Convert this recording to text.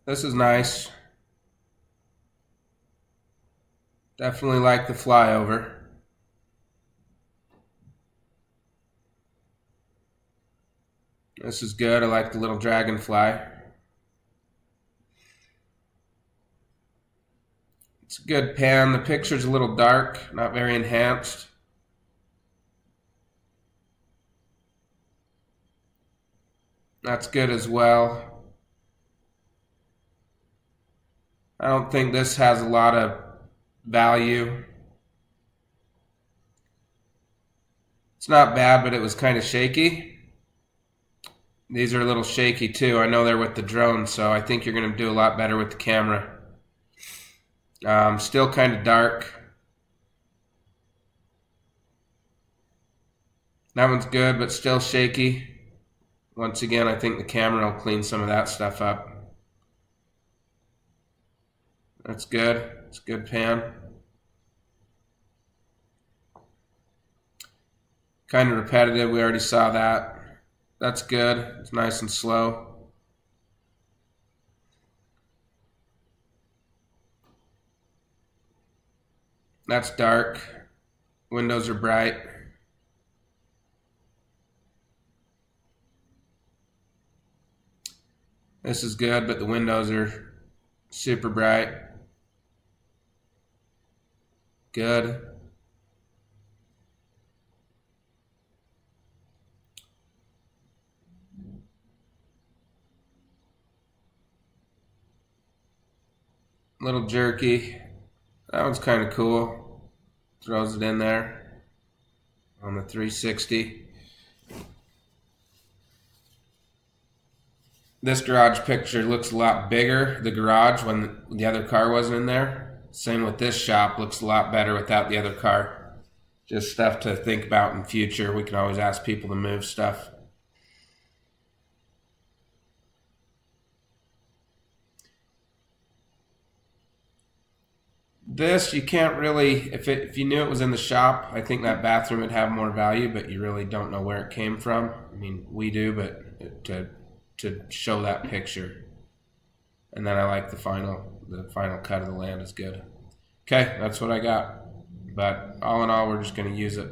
This is nice. Definitely like the flyover. This is good. I like the little dragonfly. It's a good pan. The picture's a little dark, not very enhanced. That's good as well. I don't think this has a lot of value. It's not bad, but it was kind of shaky. These are a little shaky too. I know they're with the drone, so I think you're going to do a lot better with the camera. Still kind of dark. That one's good, but still shaky. Once again, I think the camera will clean some of that stuff up. That's good. It's a good pan. Kind of repetitive. We already saw that. That's good. It's nice and slow. That's dark. Windows are bright. This is good, but the windows are super bright. Good. Little jerky. That one's kind of cool. Throws it in there on the 360. This garage picture looks a lot bigger, the garage, when the other car wasn't in there. Same with this shop, looks a lot better without the other car. Just stuff to think about in future. We can always ask people to move stuff. This, you can't really, if you knew it was in the shop, I think that bathroom would have more value, but you really don't know where it came from. I mean, we do, but to show that picture. And then I like the final cut of the land is good. Okay, that's what I got. But all in all, we're just going to use it.